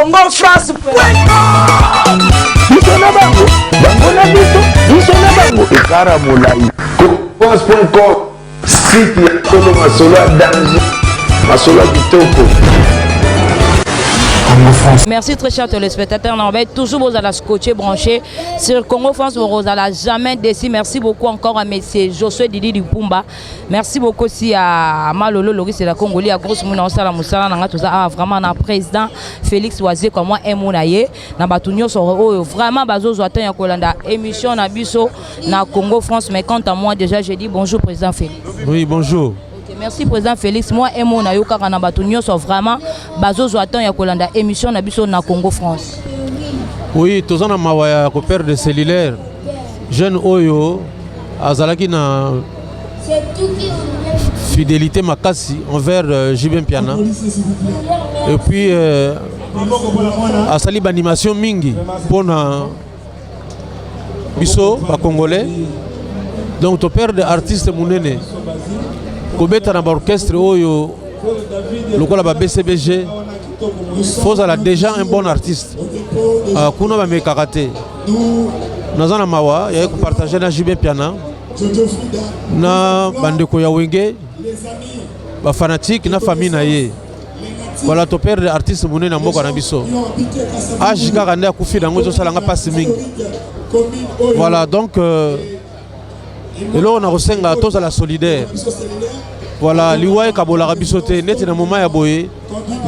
congofrance.com. Biso na bango, bango na biso na bango. Ekara molai. Congofrance.com, site ya solo masolo ya danger, masolo ya kitoko. Merci très chers téléspectateurs. On va toujours vous allez scotcher branché sur Congo France. Vous allez jamais déçu. Merci beaucoup encore à monsieur Josué Didi du Pumba. Merci beaucoup aussi à Malolo Loris et la Congolais à grosse mouna osala musala nanga tout ça vraiment na président Félix Oisier comme moi et monaye na batunyo so vraiment bazo zo atteindre Kolanda émission na biso na Congo France. Mais quant à moi déjà je dis bonjour président Félix. Oui bonjour. Merci président Félix. Moi et mon ayo kaka na batunyo sont vraiment bazo attend ya kolanda émission na biso na Congo France. Oui, tous en mawaya ko père de cellulaire. Jeune Oyo azalaki na fidélité makasi envers Jibin Piana. Et puis asali animation mingi pour na biso ba congolais. Donc ton père de artiste munene Kobeta na orchestre oyo lokola ba BCBG Fozala déjà un bon artiste kuna ba mekakate nazana mawa ya ko partager na Jibin Piana na bandeko ya wenge ba fanatique na famille na ye voilà to père de artiste munene na mboka na biso ajika kande akufi dango to salanga passe mingi voilà donc et là on a resenga tous à la solidaire. Voilà, liwaye kabola rabisote net na moment ya boye.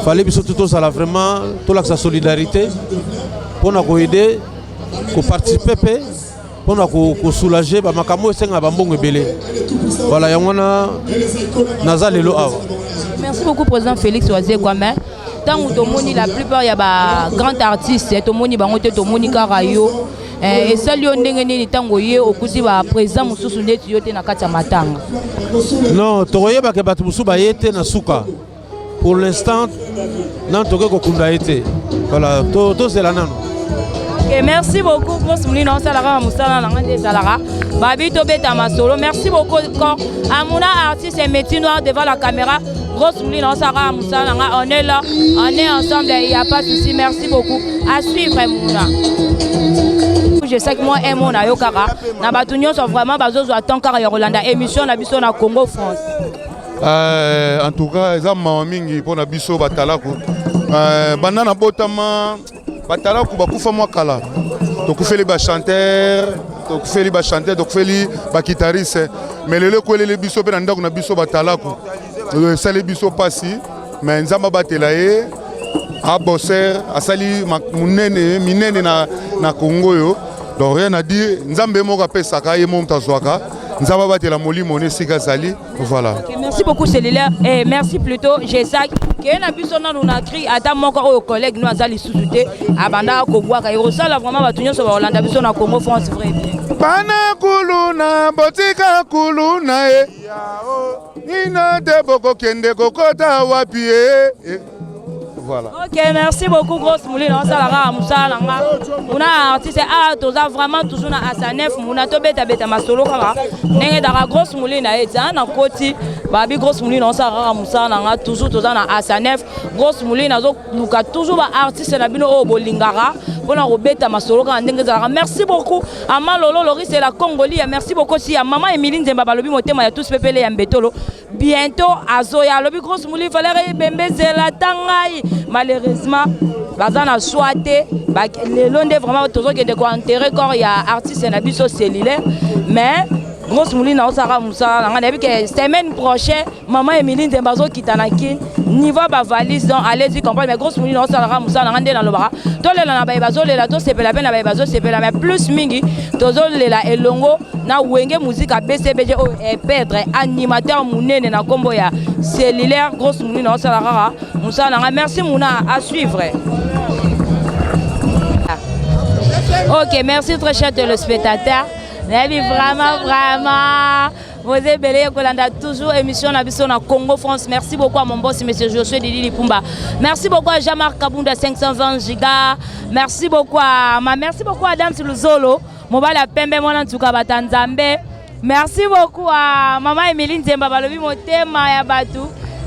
Fallait bisoto tous à la vraiment toute la solidarité pour nous aider, pour participer, pour nous soulager ba makamo senga ba mbongo ebele. Voilà, yangona nazali lo awa. Merci beaucoup président Félix Oisier Kwame. Tant que tomoni la plupart ya ba grand artiste, tomoni bango te tomoni karayo. Et celle on ndenge tango ye okuti ba président mususu ndeti yote na kati ya matanga. Non, toye ba ke batu mususu ba yete na suka. Pour l'instant, non toke ko kunda yete. Voilà, to c'est la nano. OK, merci beaucoup pour ce moulin salara musala na ngande salara. Babi to beta masolo. Merci beaucoup quand Amuna artiste et métier noir devant la caméra. Grosse moulin salara musala on est là, on est ensemble, il y a pas de souci. Merci beaucoup. À suivre Mouna. Je sais que moi et mon ayokara na batunyo sont vraiment bazo attend car ya Rolanda émission na biso na Congo France. En tout cas za mama mingi pona biso batalaku banana botama batalaku bakufa mwa kala tokufeli ba chanteur tokufeli ba chanteur tokufeli ba guitariste mais lelo kolele biso pe na ndako na biso batalaku sale biso pasi mais nzamba batela ye a bosser asali munene minene na Congo yo. Donc rien à dire, Nzambe moka pesaka ye mom tazwaka, Nzamba batela molimo ne sika zali, voilà. Okay, merci beaucoup Célilaire et merci plutôt Jesak que na biso na nous na cri ata moko o collègue nous azali sous-souté abanda ko boaka et resala vraiment batunyo so ba Hollande biso na Congo France vrai bien. Bana kuluna botika kuluna e yao nina de boko kende kokota wapi e. Voilà. OK, merci beaucoup grosse moulin on salara musala nga. Una artiste a toza vraiment toujours na asanef muna to beta masolo kaka. Ndenge dara grosse moulin na eta na koti babi grosse moulin on salara musala nga toujours toza na asanef grosse moulin nazo luka toujours ba artiste na bino o bolingara pona ko beta masolo kaka ndenge dara. Merci beaucoup à Malolo Loris et la Congolais. Merci beaucoup aussi à maman Emilie Nzemba balobi motema ya tous pepele ya mbetolo. Bientôt azoya lobi grosse moulin fallait bembezela tangai. Malheureusement, bazana souhaité les londes vraiment toujours que de quoi enterrer corps ya artiste na biso cellulaire mais grosse moulina osara musala nga depuis que semaine prochaine maman Emilie Ndembazo kitanaki niveau ba valise donc allez-y comprendre mais grosse moulina osara musala nga ndena lobara to lela na ba bazo lela to sepela pe na ba bazo sepela mais plus mingi tozo lela elongo na wenge musique a BCBG o et perdre animateur munene na kombo ya cellulaire grosse moulina osara musala nga merci mouna à suivre. OK, merci très cher téléspectateurs. Vraiment, vous êtes belé Kolanda toujours émission na biso na Congo France. Merci beaucoup à mon boss monsieur Josué Didi Pumba. Merci beaucoup à Jean-Marc Kabunda 520 giga. Merci beaucoup à Adam Luzolo. Mobala Pembe mwana tuka batanzambe. Merci beaucoup à maman Emilie Nzemba balobi motema ya batu.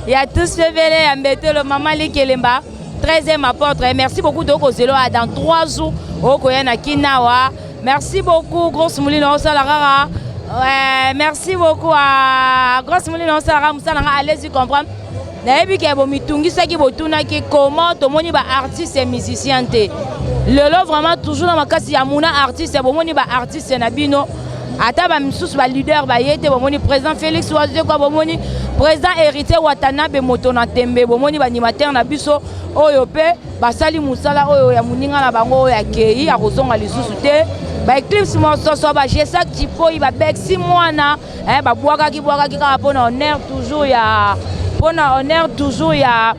Ya tous febele ya mbetelo maman Likelemba. 13e apôtre. Merci beaucoup de Kozelo dans 3 jours. Okoyana Kinawa. Merci beaucoup Grosse Moulino Salara. Merci beaucoup à Grosse Moulino Salara. Allez-y comprendre. Nayebi ke bomitungi saki botuna ki comment tomoni ba artiste et musicien te. Lelo vraiment toujours na makasi ya muna artiste bomoni ba artiste na bino. Ata ba misusu ba leader ba yete bomoni président Félix Ouazzé kwa bomoni président héritier Watanabe moto na tembe bomoni ba animateur na biso oyo pe basali musala oyo ya muninga na bango oyo ya kei ya kozonga lisusu te. Ba Eclipse mososo ba Jessa tipo ba bexi mwana ba bwaka ki ka pona honneur toujours ya pona honneur toujours ya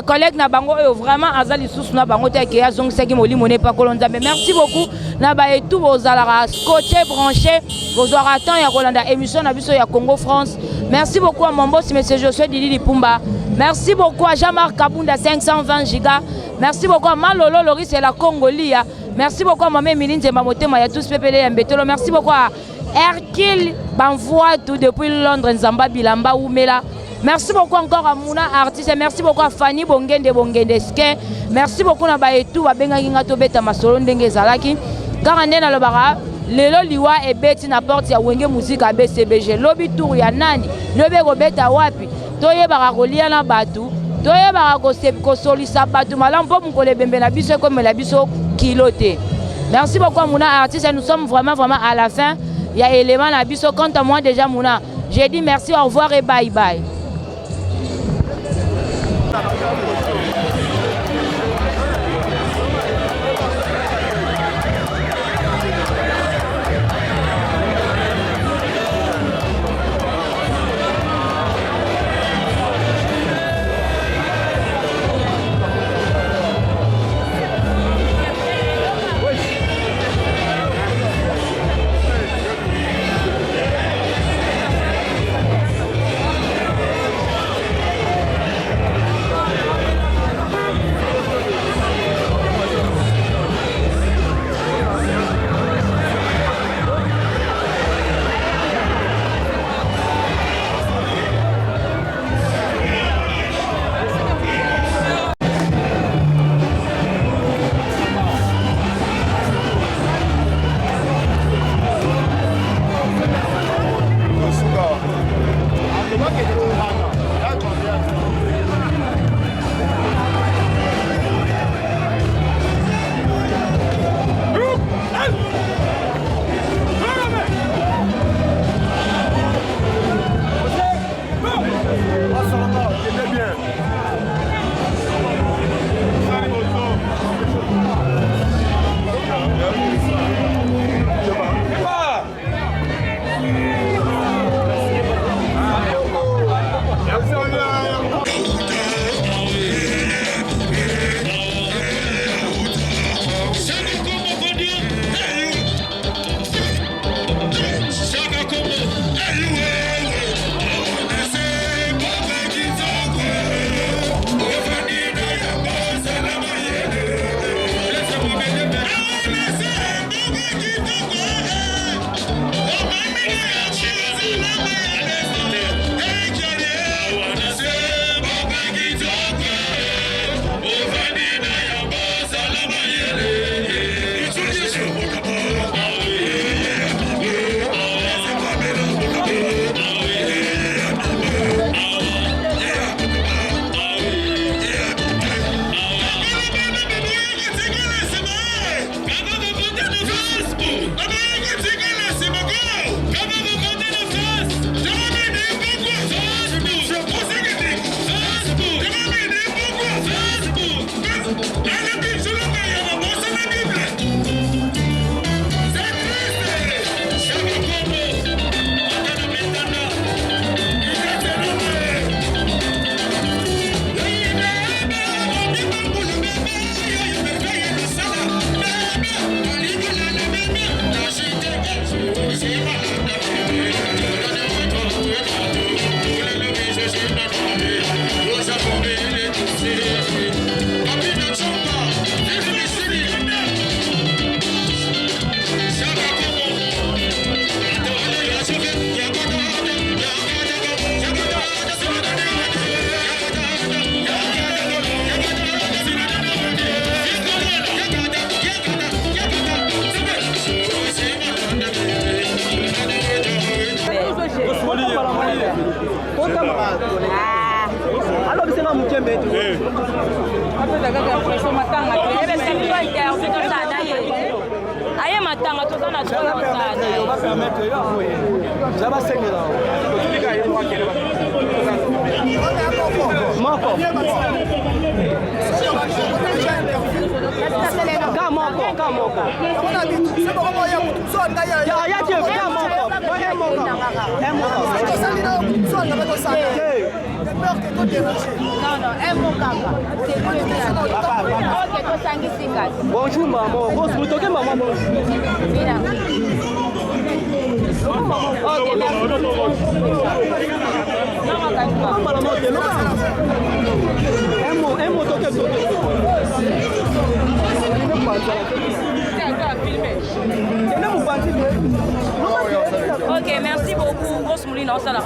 collègue na bango vraiment azali sous na bango te ke azongisa molimo ne pa kolonza. Mais merci beaucoup na ba et tout vos alara scotché branché vos temps ya kolanda émission na biso ya Congo France. Merci beaucoup à mon boss monsieur Josué Didi Lipumba. Merci beaucoup à Jean-Marc Kabunda 520 giga. Merci beaucoup à Malolo Loris et la Congolia. Merci beaucoup à Mamé Milinze Mamotema ya tous pepele ya Mbetolo. Merci beaucoup à Hercule Banvoa tout depuis Londres Nzamba Bilamba Oumela. Merci beaucoup encore à Mouna artiste. Merci beaucoup à Fanny Bongende Bongendeske. Merci beaucoup na ba etu ba benga kinga to beta masolo ndenge zalaki. Karande na lobara lelo liwa e beti na porte ya wenge musique a BCBG. Lobi tour ya nani? Lobe go beta wapi? Toye ba kolia na batu. Toye ba ko solisa batu malampo mukole bembe na biso comme la biso kiloté. Merci beaucoup à Mouna artiste. Nous sommes vraiment à la fin. Il y a élément na biso. Quant à moi déjà Mouna, j'ai dit merci, au revoir et bye bye. aye matanga tozana droit bonjour maman, vous toquez maman bonjour. Ok, merci beaucoup. Grosse mouline, on s'en a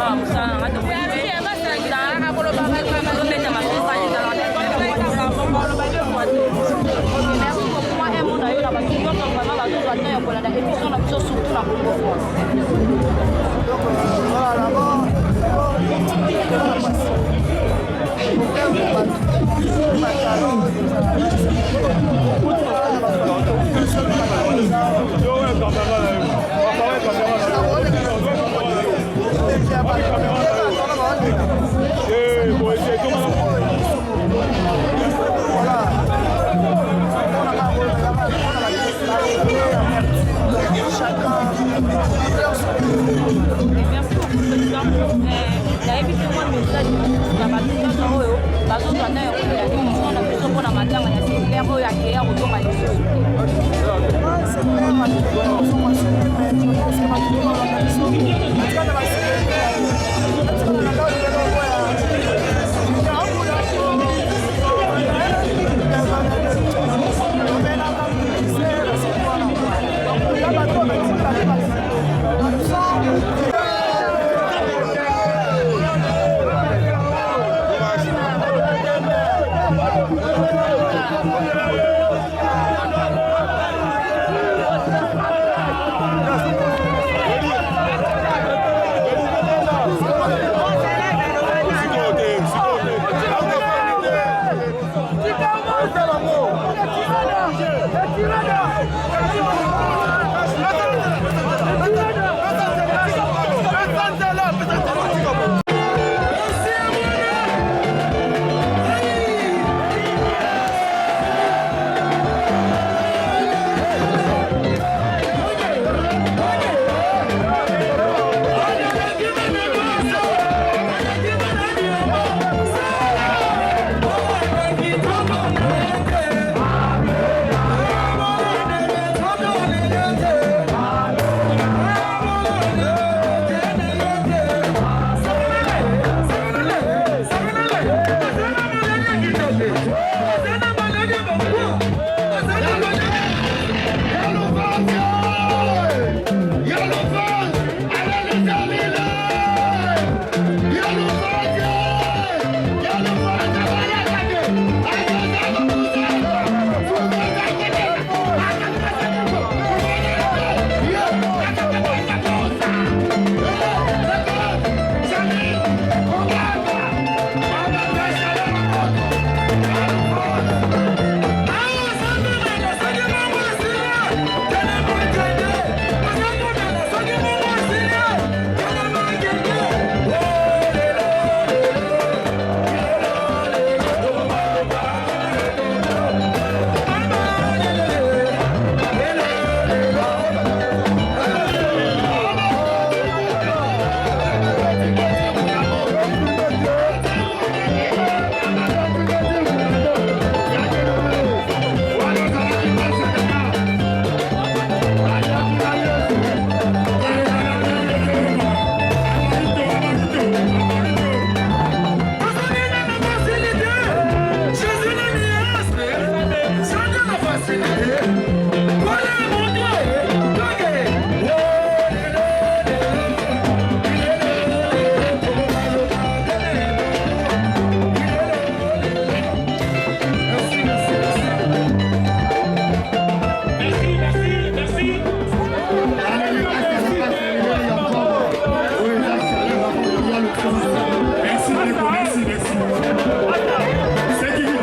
Merci.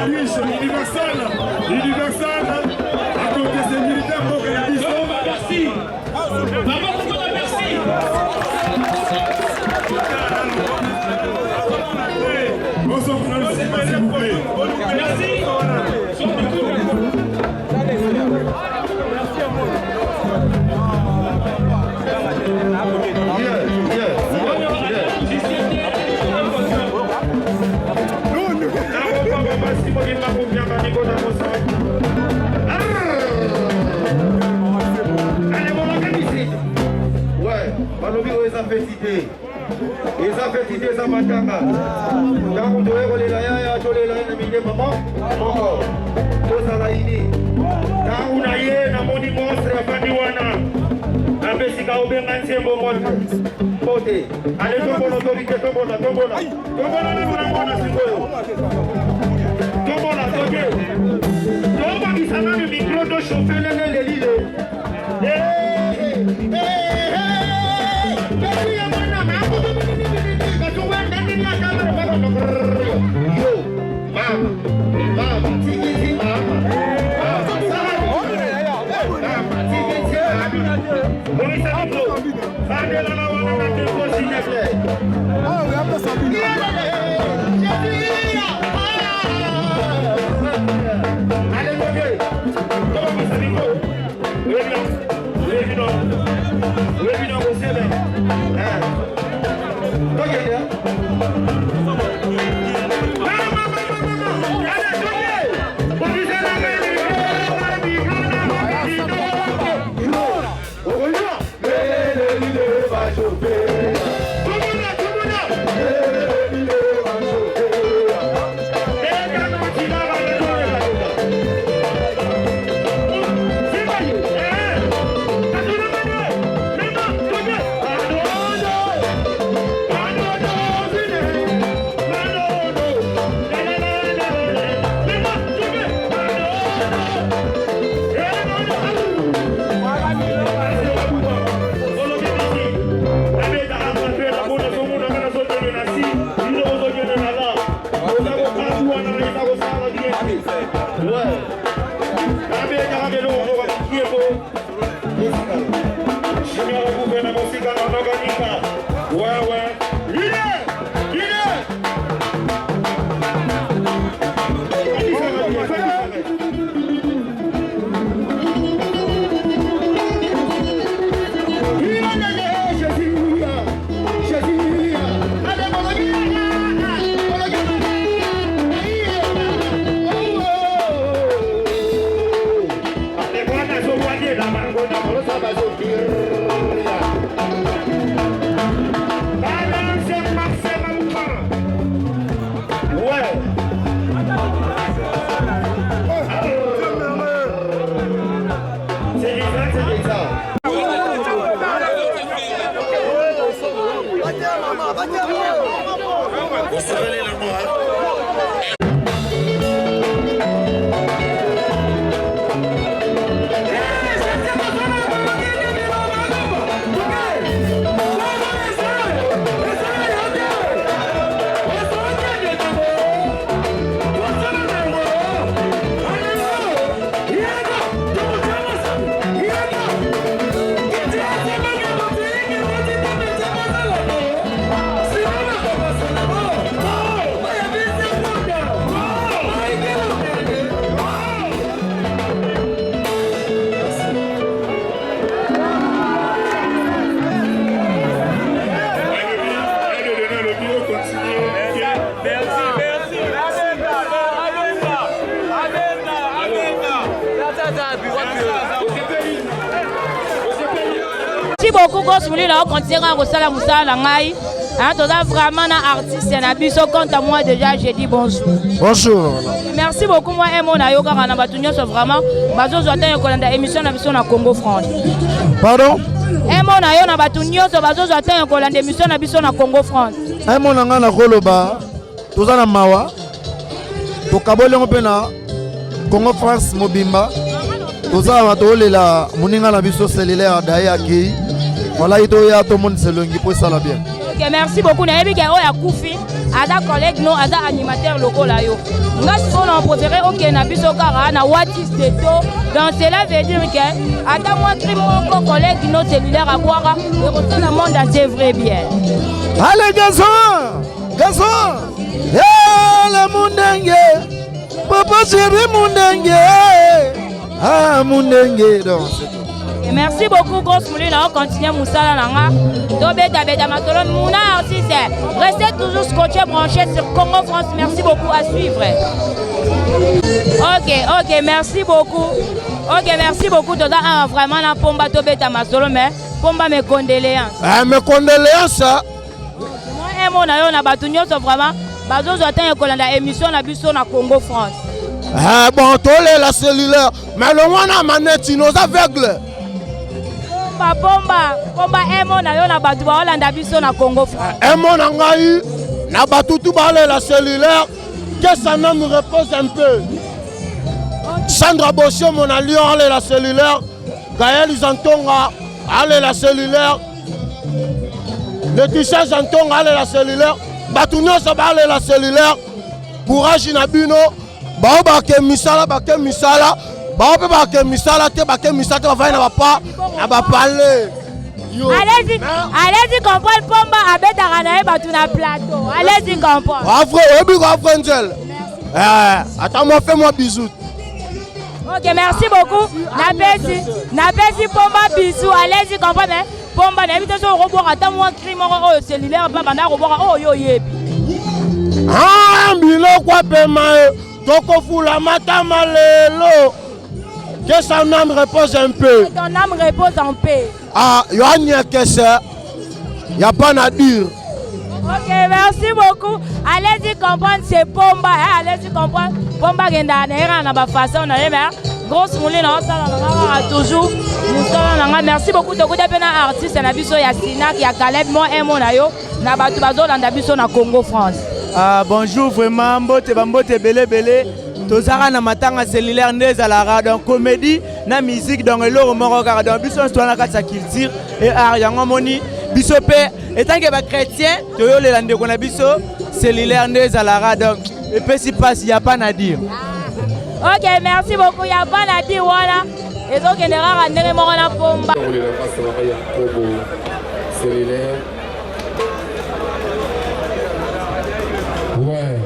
riche, universel, à côté des militaires, merci. Merci beaucoup, Grosse Mouline. On continue à ressentir Moussa Langai. Tu es vraiment un artiste. Quant à moi, déjà, j'ai dit bonjour. Bonjour. Merci beaucoup. Moi, et mon ayoka, on a battu vraiment. Bazo zoata yokolanda émission na biso na Congo France. Pardon? Et mon ayo na battu nyoso bazo zoata yokolanda émission na biso na Congo France. Et mon anga na koloba. Toza na mawa. To kabole ngopena Congo France mobimba. Toza batolela muninga na biso cellulaire daye aki. Voilà ito ya to monde selongi pour ça la bien. Ok, merci beaucoup. Nayebi ke oya Koufi, ada collègue non, ada animateur local là yo. Nga si on préféré ok na biso kara na Watis Deto. Donc cela veut dire que ada moi crime mon collègue no cellulaire à boire et retourne le monde assez vrai bien. Allez garçon, le Mundenge, papa chéri Mundenge, ah Mundenge donc. Merci beaucoup, Grosse Mouline. On continue Moussala Nanga. Dobeta Beta Matolon Mouna aussi. Restez toujours scotché branché sur Congo France. Merci beaucoup à suivre. Ok, merci beaucoup. Ok, merci beaucoup. Toda vraiment la pomba Tobeta Masolo, mais pomba mes condoléances. Mes condoléances. Moi, mon ayo na batunyo so vraiment. Bazo zotan ekolanda émission na biso na Congo France. Bon, tolé la cellulaire. Mais le moins à manette, nos aveugles. Pomba emo na yo na batu ba Holanda biso na Congo France. Emo na ngai na batu tout balé la cellulaire que ça nous repose un peu. Sandra Bossio mon allié allez la cellulaire, Gaël Zantonga allez la cellulaire. Laetitia Zantonga allez la cellulaire. Batu nyonso balé la cellulaire. Courage na bino. Ba ke misala te bake misala va na pas na parler. Allez-y comprendre pomba abeta kana batu na plateau. Allez-y comprendre. Angel. Attends-moi, fais-moi bisous. Ok, merci beaucoup. Napesi pomba bisous. Allez-y comprendre. Pomba na invité sur robot attends-moi crime au cellulaire pas banda robot yo yebi. Ah, bilo kwa pema. Toko fula matama lelo. Que son âme repose un peu. Que ton âme repose en paix. Ah, Yohania Kessa. Il n'y a pas à dire. Ok, merci beaucoup. Allez-y comprendre c'est Pomba. Allez-y comprendre. Pomba Genda Nera na ba façon na yema. Grosse Mouline na sala toujours. Merci beaucoup de côté pena artiste na biso ya Sinak ya Caleb mo emo na yo na batu bazo landa biso na Congo France. Ah bonjour vraiment mbote belé. Tozara na matanga cellulaire ndeza la radio comédie na musique donc eloko moko kaka donc biso histoire na kati ya culture et art yango moni biso pe etant que ba chrétien toyolela ndeko na biso cellulaire ndeza la radio et puis si passe y a pas à dire. Ok, merci beaucoup. Y a pas à dire voilà. Et donc on ira rendre moko na pomba. On les passe là ya pobo cellulaire. Ouais.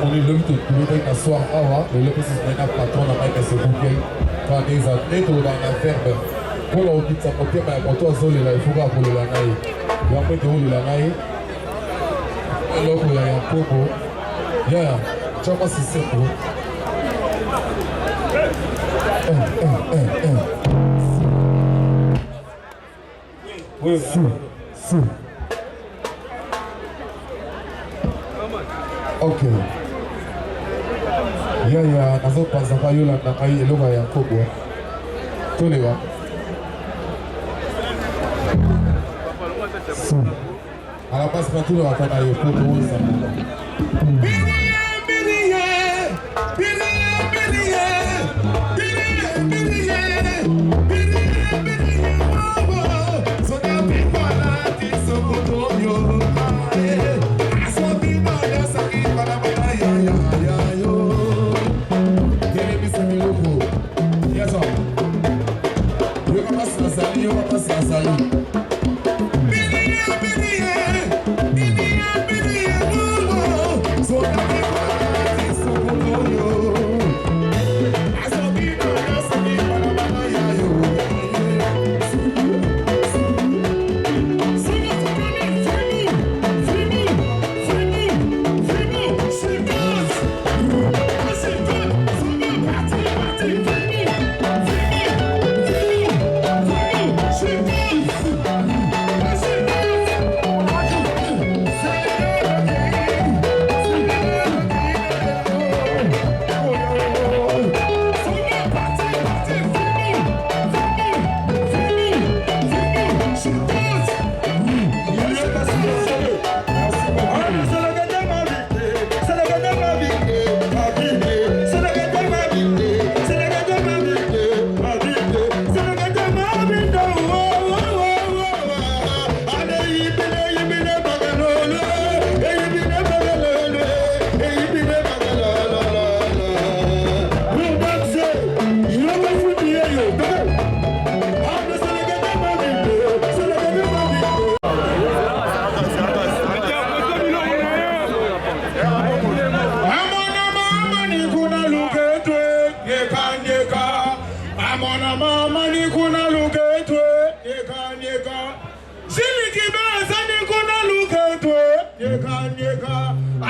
On est le tout soir le patron n'a pas se bouquet quand des années dans la ferme pour la petite sa copie mais pour toi seul il faut pas pour le lanaï il va mettre le lanaï alors il y a un popo yeah tu vois c'est ça oui fou ok. Ya nazo panza pa yo la ngai eloko ya kobo. Tolewa. À la base pas tout le va faire yo kobo ça. So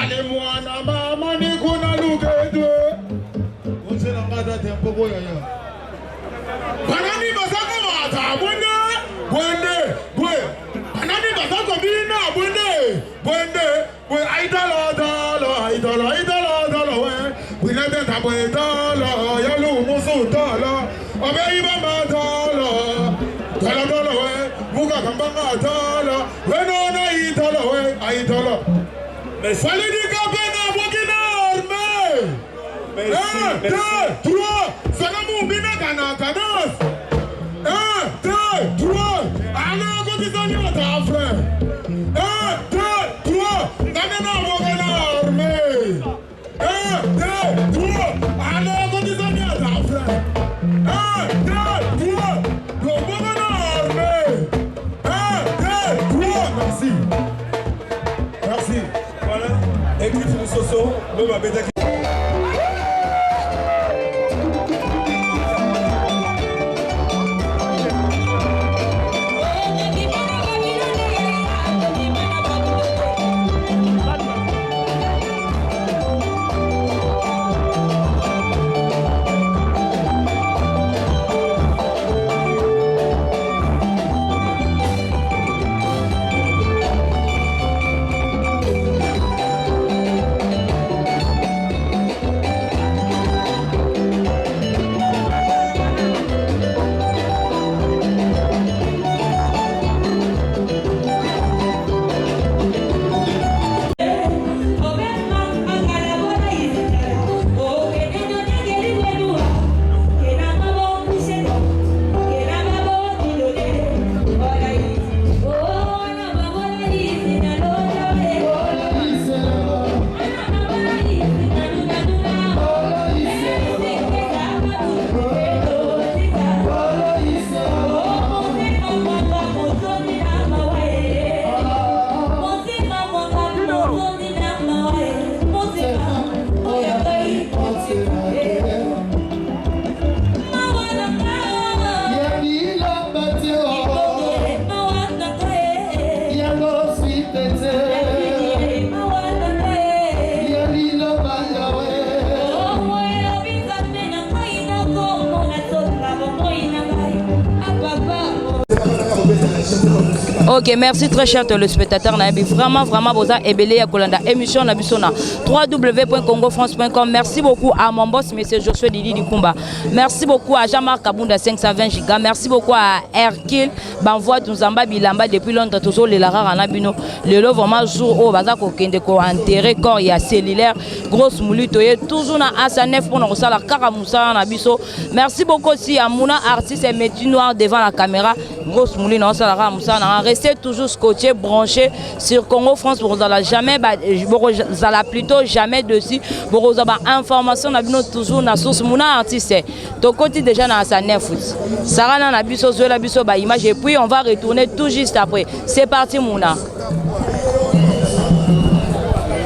Ale mwana mama ni kuna lukedo. Onse na ngada tempo ko yaya. Banani basako mata bwende. Bwe. Banani basako bina bwende. Bwe aidala we. Winete ta bwe dala yalu musu dala. Obe iba dala. Dala we. Muga kambanga dala. We no idala we. Aidala. Fallait du Gabena, Bogina, armée. 1, 2, 3, Salamou Bina Gana Ganas. 1, 2, 3, allez, on continue à ta frère. 1, 2, 3, Ganana Bogana, armée. 1, 2, 3, allez, on continue à ta frère. 1, 2, 3, Bogana, armée. 1, 2, 3, merci. Merci. Voilà, écoute le soso, le babéta qui... Ok, merci très cher téléspectateurs. Vraiment, vous avez ébélé à Kolanda. Émission Nabisona. www.congofrance.com. Merci beaucoup à mon boss, monsieur Josué Didi Dikumba. Merci beaucoup à Jean-Marc Kabunda 520 gigas. Merci beaucoup à Hercule Banvoit Nzamba Bilamba depuis longtemps. Toujours les Lara Ranabino. Le lot vraiment jour au Bazako Kendeko enterré corps et cellulaire. Grosse moulitoye. Toujours na Asanef pour nous la Karamoussa Nabiso. Merci beaucoup aussi à Mouna artiste et métier noir devant la caméra. Grosse moulin dans la Ramoussa. Restez toujours scotché, branché sur Congo France pour vous jamais, plutôt jamais dessus. Pour vous avoir information, toujours na source Mouna artiste. Ton côté déjà dans sa neuf. Sarah na biso la biso ba image et puis on va retourner tout juste après. C'est parti Mouna.